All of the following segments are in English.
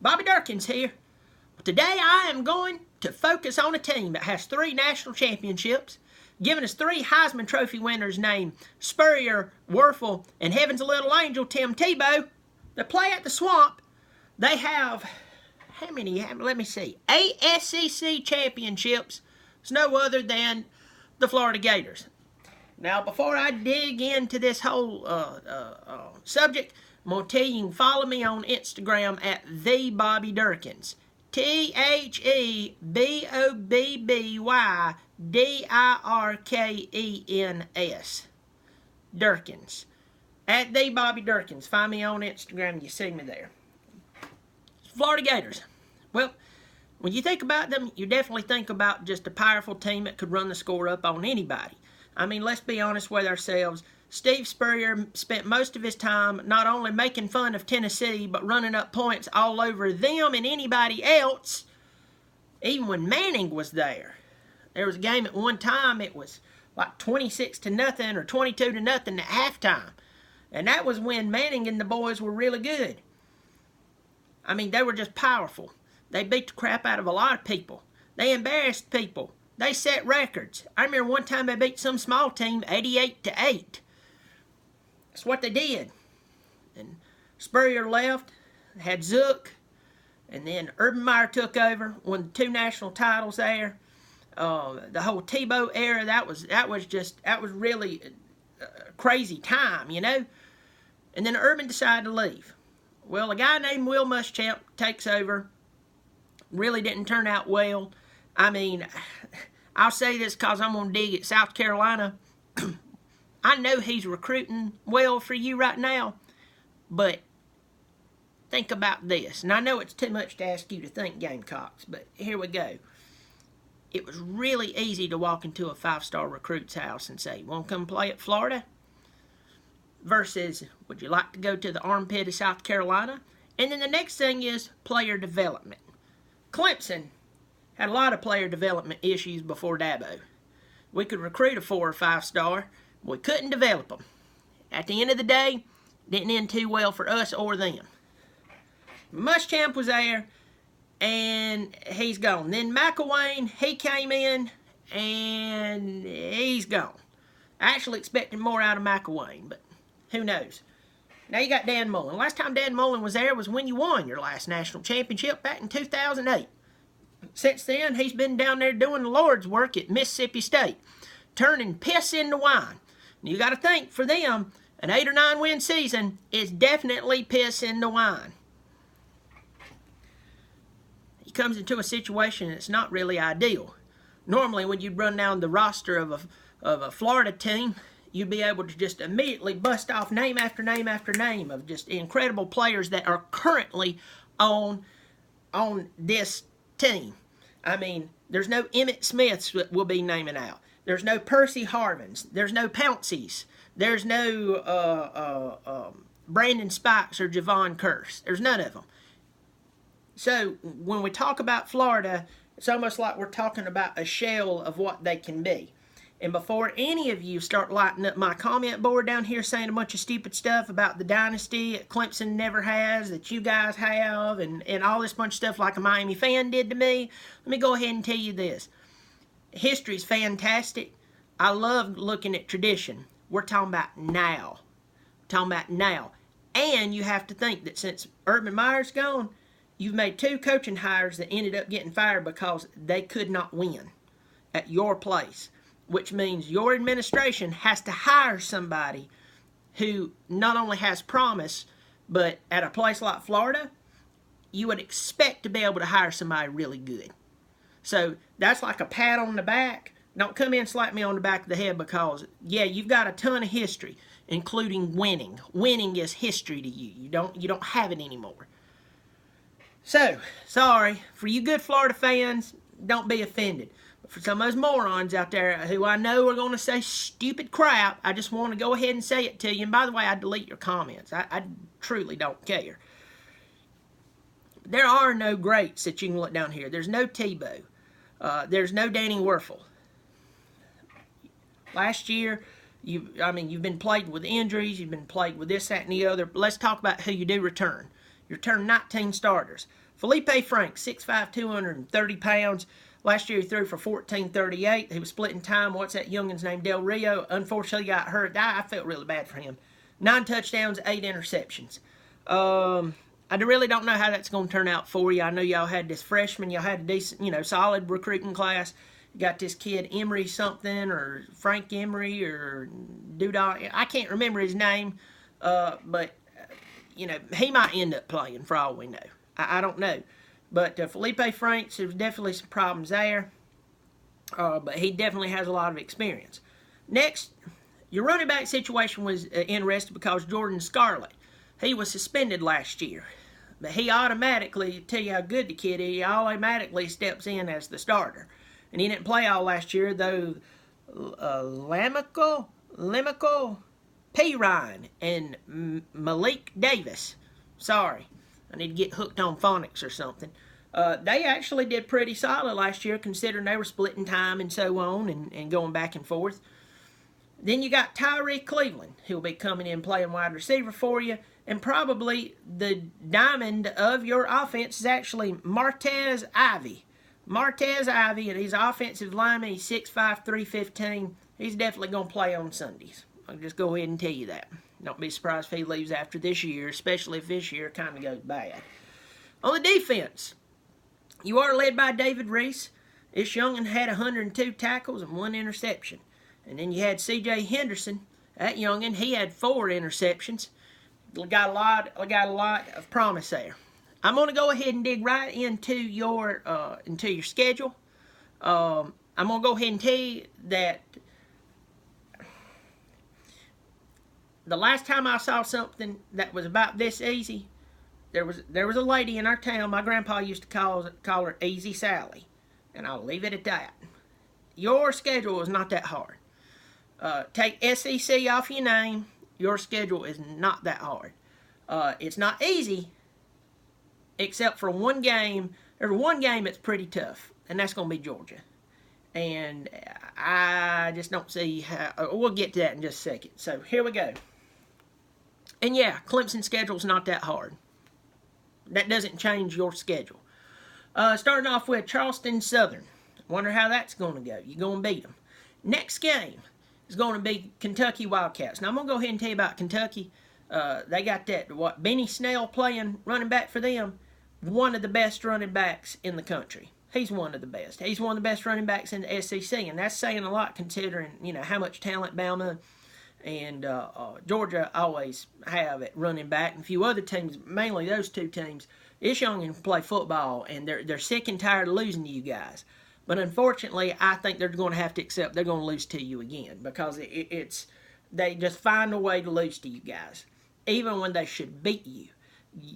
Bobby Dirkens here. Today I am going to focus on a team that has 3 national championships, giving us 3 Heisman Trophy winners named Spurrier, Werfel, and Heaven's a Little Angel, Tim Tebow, that play at the Swamp. They have, how many? Let me see, 8 SEC championships. It's no other than the Florida Gators. Now, before I dig into this whole subject, I'm going to tell you can follow me on Instagram at the Bobby Dirkens. TheBobbyDirkens. Dirkens. At the Bobby Dirkens. Find me on Instagram. You see me there. Florida Gators. Well, when you think about them, you definitely think about just a powerful team that could run the score up on anybody. I mean, let's be honest with ourselves. Steve Spurrier spent most of his time not only making fun of Tennessee, but running up points all over them and anybody else, even when Manning was there. There was a game at one time, it was like 26-0 or 22-0 at halftime. And that was when Manning and the boys were really good. I mean, they were just powerful. They beat the crap out of a lot of people. They embarrassed people. They set records. I remember one time they beat some small team 88-8. That's what they did. And Spurrier left, had Zook, and then Urban Meyer took over, won the 2 national titles there. The whole Tebow era, that was really a crazy time, you know. And then Urban decided to leave. Well, a guy named Will Muschamp takes over. Really didn't turn out well. I mean, I'll say this because I'm going to dig at South Carolina. I know he's recruiting well for you right now, but think about this. And I know it's too much to ask you to think, Gamecocks, but here we go. It was really easy to walk into a 5-star recruit's house and say, want to come play at Florida? Versus, would you like to go to the armpit of South Carolina? And then the next thing is player development. Clemson had a lot of player development issues before Dabo. We could recruit a 4 or 5-star, but we couldn't develop them. At the end of the day, didn't end too well for us or them. Muschamp was there, and he's gone. Then McElwain, he came in, and he's gone. I actually expected more out of McElwain, but who knows? Now you got Dan Mullen. Last time Dan Mullen was there was when you won your last national championship back in 2008. Since then, he's been down there doing the Lord's work at Mississippi State, turning piss into wine. And you got to think, for them, an 8 or 9 win season is definitely piss into wine. He comes into a situation that's not really ideal. Normally, when you run down the roster of a Florida team, you'd be able to just immediately bust off name after name after name of just incredible players that are currently on this team. I mean, there's no Emmitt Smiths that we'll be naming out. There's no Percy Harvins. There's no Pounceys. There's no Brandon Spikes or Javon Curse. There's none of them. So when we talk about Florida, it's almost like we're talking about a shell of what they can be. And before any of you start lighting up my comment board down here saying a bunch of stupid stuff about the dynasty that Clemson never has, that you guys have, and all this bunch of stuff like a Miami fan did to me, let me go ahead and tell you this. History's fantastic. I love looking at tradition. We're talking about now. We're talking about now. And you have to think that since Urban Meyer's gone, you've made 2 coaching hires that ended up getting fired because they could not win at your place. Which means your administration has to hire somebody who not only has promise, but at a place like Florida, you would expect to be able to hire somebody really good. So that's like a pat on the back. Don't come in and slap me on the back of the head because, yeah, you've got a ton of history, including winning. Winning is history to you. You don't have it anymore. So, sorry, for you good Florida fans, don't be offended. For some of those morons out there who I know are going to say stupid crap, I just want to go ahead and say it to you. And by the way, I delete your comments. I truly don't care. There are no greats that you can look down here. There's no Tebow. There's no Danny Werfel. Last year, you've been plagued with injuries. You've been plagued with this, that, and the other. But let's talk about who you do return. Your turn 19 starters. Felipe Frank, 6'5", 230 pounds. Last year he threw for 1438. He was splitting time. What's that youngin's name? Del Rio. Unfortunately got hurt. I felt really bad for him. 9 touchdowns, 8 interceptions. I really don't know how that's going to turn out for you. I know y'all had this freshman. Y'all had a decent, solid recruiting class. You got this kid Emery something, or Frank Emery, or Dudon. I can't remember his name, but he might end up playing for all we know. I don't know. But Felipe Franks, there's definitely some problems there. But he definitely has a lot of experience. Next, your running back situation was interesting because Jordan Scarlett, he was suspended last year. But he automatically, to tell you how good the kid is, he automatically steps in as the starter. And he didn't play all last year, though Lamico, P. Ryan, and Malik Davis. Sorry, I need to get hooked on phonics or something. They actually did pretty solid last year, considering they were splitting time and so on, and going back and forth. Then you got Tyree Cleveland, who'll be coming in playing wide receiver for you. And probably the diamond of your offense is actually Martez Ivy. Martez Ivy, and he's an offensive lineman. He's 6'5", 315. He's definitely going to play on Sundays. I'll just go ahead and tell you that. Don't be surprised if he leaves after this year, especially if this year kind of goes bad. On the defense, you are led by David Reese. This young'un had 102 tackles and 1 interception. And then you had C.J. Henderson. That young'un, he had 4 interceptions. Got a lot of promise there. I'm going to go ahead and dig right into your schedule. I'm going to go ahead and tell you that the last time I saw something that was about this easy, there was a lady in our town. My grandpa used to call her Easy Sally, and I'll leave it at that. Your schedule is not that hard. Take SEC off your name. Your schedule is not that hard. It's not easy, except for one game. There's one game that's pretty tough, and that's going to be Georgia. And I just don't see how. We'll get to that in just a second. So here we go. And yeah, Clemson's schedule's not that hard. That doesn't change your schedule. Starting off with Charleston Southern. Wonder how that's going to go. You're going to beat them. Next game is going to be Kentucky Wildcats. Now, I'm going to go ahead and tell you about Kentucky. They got Benny Snell playing running back for them. One of the best running backs in the country. He's one of the best. He's one of the best running backs in the SEC, and that's saying a lot considering, how much talent Bama and Georgia always have at running back. And a few other teams, mainly those two teams, this young can play football, and they're sick and tired of losing to you guys. But unfortunately, I think they're going to have to accept they're going to lose to you again because they just find a way to lose to you guys, even when they should beat you.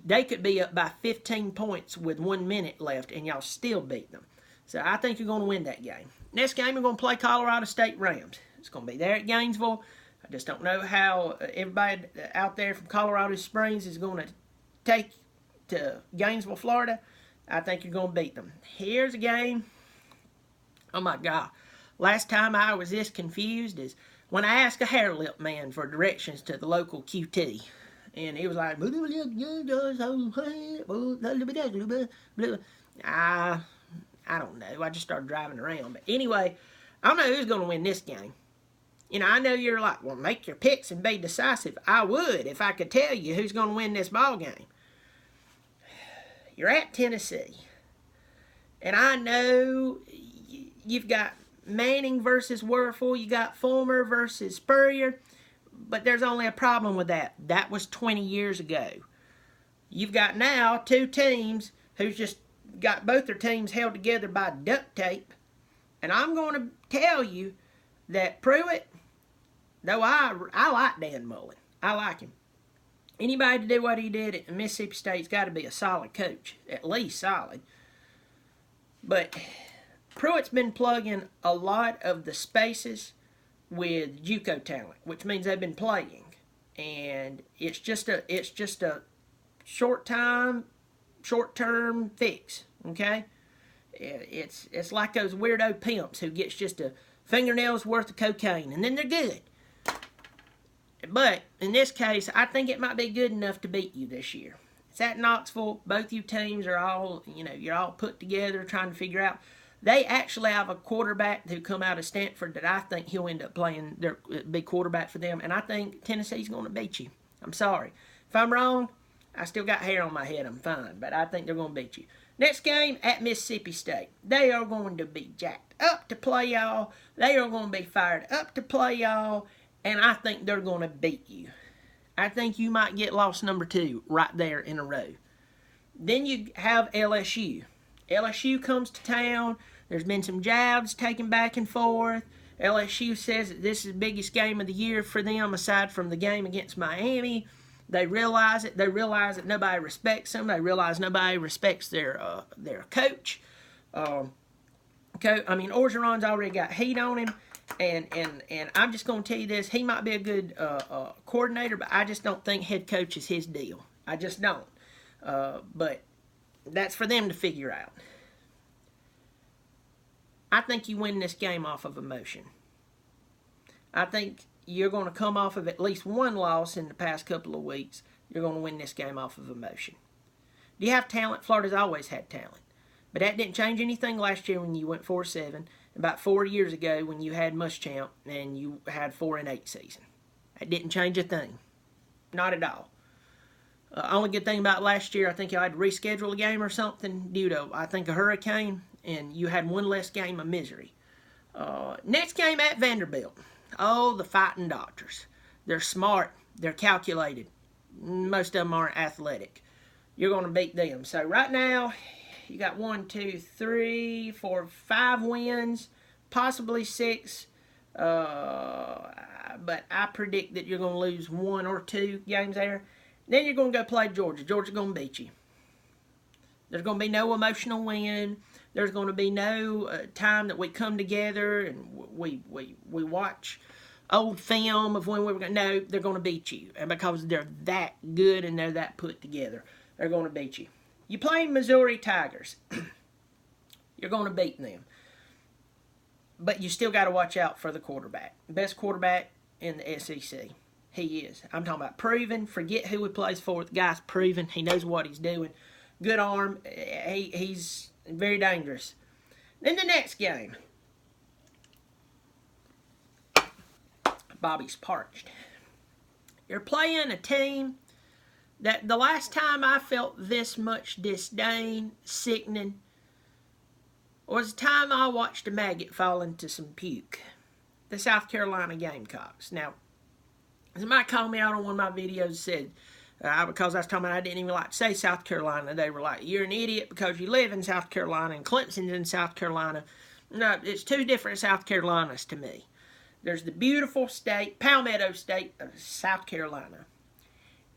They could be up by 15 points with 1 minute left, and y'all still beat them. So I think you're going to win that game. Next game, we're going to play Colorado State Rams. It's going to be there at Gainesville. I just don't know how everybody out there from Colorado Springs is going to take to Gainesville, Florida. I think you're going to beat them. Here's a game. Oh, my God. Last time I was this confused is when I asked a hair lip man for directions to the local QT. And he was like, I don't know. I just started driving around. But anyway, I don't know who's going to win this game. I know you're like, well, make your picks and be decisive. I would if I could tell you who's going to win this ball game. You're at Tennessee. And I know you've got Manning versus Werfel. You got Fulmer versus Spurrier. But there's only a problem with that. That was 20 years ago. You've got now 2 teams who's just got both their teams held together by duct tape. And I'm going to tell you that Pruitt, though I like Dan Mullen. I like him. Anybody to do what he did at Mississippi State's got to be a solid coach. At least solid. But Pruitt's been plugging a lot of the spaces with JUCO talent, which means they've been playing, and it's just a short-term fix. Okay, it's like those weirdo pimps who gets just a fingernail's worth of cocaine, and then they're good. But in this case, I think it might be good enough to beat you this year. It's at Knoxville. Both you teams are all, you're all put together trying to figure out. They actually have a quarterback who come out of Stanford that I think he'll end up playing their big quarterback for them, and I think Tennessee's going to beat you. I'm sorry. If I'm wrong, I still got hair on my head. I'm fine, but I think they're going to beat you. Next game at Mississippi State. They are going to be jacked up to play y'all. They are going to be fired up to play y'all, and I think they're going to beat you. I think you might get loss number 2 right there in a row. Then you have LSU. LSU comes to town. There's been some jabs taken back and forth. LSU says that this is the biggest game of the year for them aside from the game against Miami. They realize it. They realize that nobody respects them. They realize nobody respects their coach. Orgeron's already got heat on him. And I'm just going to tell you this. He might be a good coordinator, but I just don't think head coach is his deal. I just don't. But that's for them to figure out. I think you win this game off of emotion. I think you're going to come off of at least one loss in the past couple of weeks. You're going to win this game off of emotion. Do you have talent? Florida's always had talent. But that didn't change anything last year when you went 4-7. About 4 years ago when you had Muschamp and you had 4-8 season. That didn't change a thing. Not at all. Only good thing about last year, I think y'all had to reschedule a game or something due to, I think, a hurricane, and you had one less game of misery. Next game at Vanderbilt. Oh, the Fighting Doctors. They're smart. They're calculated. Most of them aren't athletic. You're going to beat them. So right now, you got 1, 2, 3, 4, 5 wins, possibly 6. But I predict that you're going to lose 1 or 2 games there. Then you're going to go play Georgia. Georgia's going to beat you. There's going to be no emotional win. There's going to be no time that we come together and we watch old film of when we were going to. No, they're going to beat you. And because they're that good and they're that put together, they're going to beat you. You play Missouri Tigers. You're going to beat them. But you still got to watch out for the quarterback. Best quarterback in the SEC. He is. I'm talking about proven. Forget who he plays for. The guy's proven. He knows what he's doing. Good arm. He's very dangerous. Then the next game. Bobby's parched. You're playing a team that the last time I felt this much disdain, sickening, was the time I watched a maggot fall into some puke. The South Carolina Gamecocks. Now, somebody called me out on one of my videos and said, because I was talking about I didn't even like to say South Carolina, they were like, you're an idiot because you live in South Carolina and Clemson's in South Carolina. No, it's 2 different South Carolinas to me. There's the beautiful state, Palmetto State of South Carolina.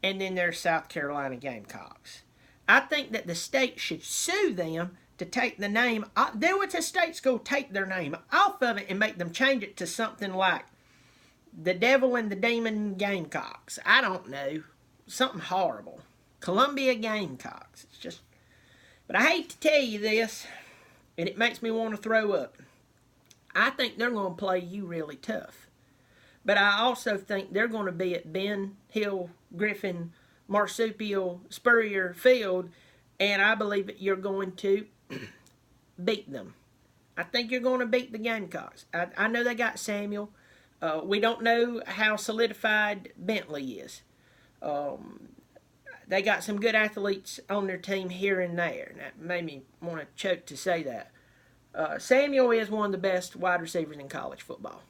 And then there's South Carolina Gamecocks. I think that the state should sue them to take the name. Then what's a state's going to take their name off of it and make them change it to something like the Devil and the Demon Gamecocks. I don't know. Something horrible. Columbia Gamecocks. It's just... But I hate to tell you this, and it makes me want to throw up. I think they're going to play you really tough. But I also think they're going to be at Ben Hill, Griffin, Marsupial, Spurrier Field, and I believe that you're going to beat them. I think you're going to beat the Gamecocks. I know they got Samuel. We don't know how solidified Bentley is. They got some good athletes on their team here and there. And that made me want to choke to say that. Samuel is one of the best wide receivers in college football.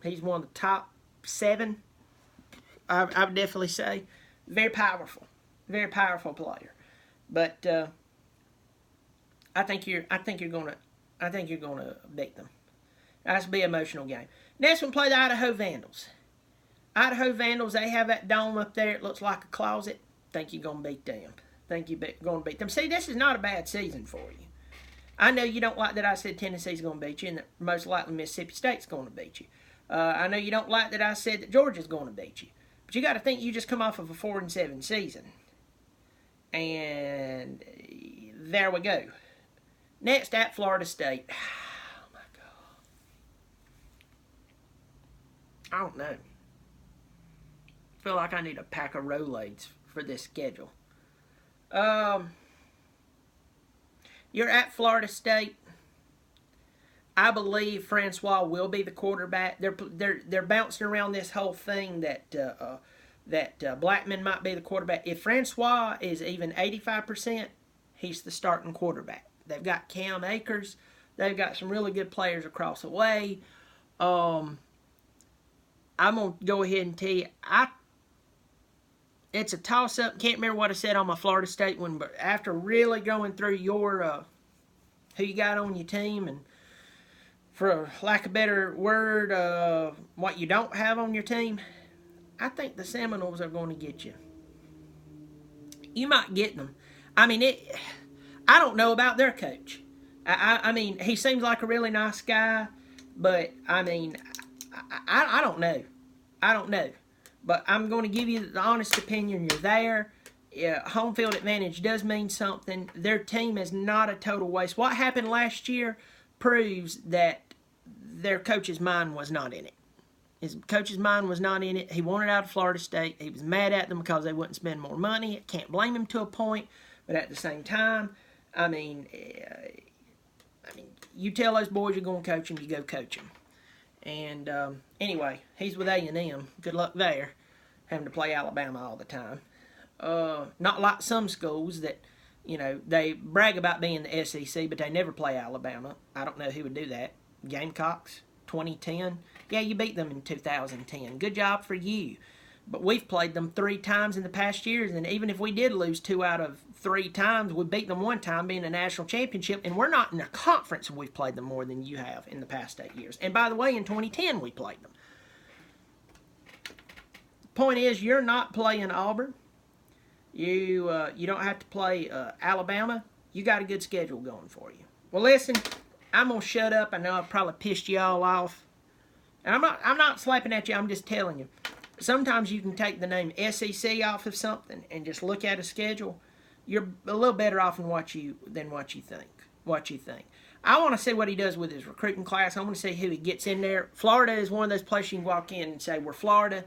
He's one of the top 7, I would definitely say. Very powerful player. But I think you're gonna beat them. That's a big emotional game. Next one, play the Idaho Vandals. Idaho Vandals, they have that dome up there. It looks like a closet. Think you're gonna beat them. Think you're gonna beat them. See, this is not a bad season for you. I know you don't like that I said Tennessee's going to beat you and that most likely Mississippi State's going to beat you. I know you don't like that I said that Georgia's going to beat you. But you got to think you just come off of a 4-7 season. And there we go. Next at Florida State. Oh, my God. I don't know. I feel like I need a pack of Rolaids for this schedule. You're at Florida State. I believe Francois will be the quarterback. They're bouncing around this whole thing that Blackman might be the quarterback. If Francois is even 85%, he's the starting quarterback. They've got Cam Akers. They've got some really good players across the way. I'm gonna go ahead and tell you, it's a toss-up. Can't remember what I said on my Florida State one, but after really going through your who you got on your team, and for lack of a better word, what you don't have on your team, I think the Seminoles are going to get you. You might get them. I mean, I don't know about their coach. I mean, he seems like a really nice guy, but I mean, I don't know. I don't know. But I'm going to give you the honest opinion. You're there. Home field advantage does mean something. Their team is not a total waste. What happened last year proves that their coach's mind was not in it. His coach's mind was not in it. He wanted out of Florida State. He was mad at them because they wouldn't spend more money. Can't blame him to a point. But at the same time, I mean, you tell those boys you're going to coach them, you go coach them. And anyway, he's with A&M. Good luck there, having to play Alabama all the time. Not like some schools that, you know, they brag about being the SEC, but they never play Alabama. I don't know who would do that. Gamecocks, 2010. Yeah, you beat them in 2010. Good job for you. But we've played them 3 times in the past years, and even if we did lose 2 out of 3 times, we beat them 1 time, being a national championship, and we're not in a conference. We've played them more than you have in the past 8 years. And by the way, in 2010 we played them. The point is, you're not playing Auburn. You don't have to play Alabama. You got a good schedule going for you. Well, listen, I'm gonna shut up. I know I've probably pissed you all off, and I'm not slapping at you. I'm just telling you. Sometimes you can take the name SEC off of something and just look at a schedule. You're a little better off than what you think. I want to see what he does with his recruiting class. I want to see who he gets in there. Florida is one of those places you can walk in and say, we're Florida.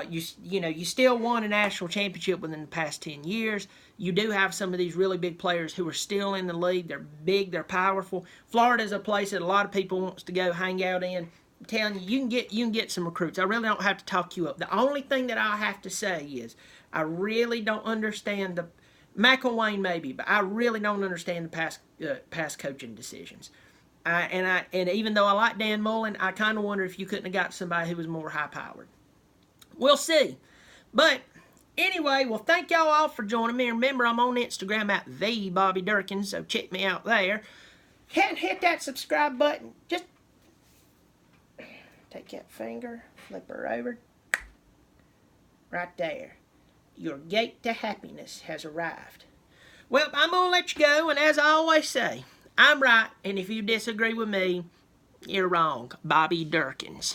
You still won a national championship within the past 10 years. You do have some of these really big players who are still in the league. They're big, they're powerful. Florida is a place that a lot of people wants to go hang out in. I'm telling you, you can get some recruits. I really don't have to talk you up. The only thing that I have to say is I really don't understand the McElwain maybe, but I really don't understand the past coaching decisions. And even though I like Dan Mullen, I kind of wonder if you couldn't have got somebody who was more high-powered. We'll see. But anyway, well, thank y'all all for joining me. Remember, I'm on Instagram at @TheBobbyDirkens, so check me out there. Hit that subscribe button. Just take that finger, flip her over. Right there. Your gate to happiness has arrived. Well, I'm going to let you go, and as I always say, I'm right, and if you disagree with me, you're wrong. Bobby Dirkens.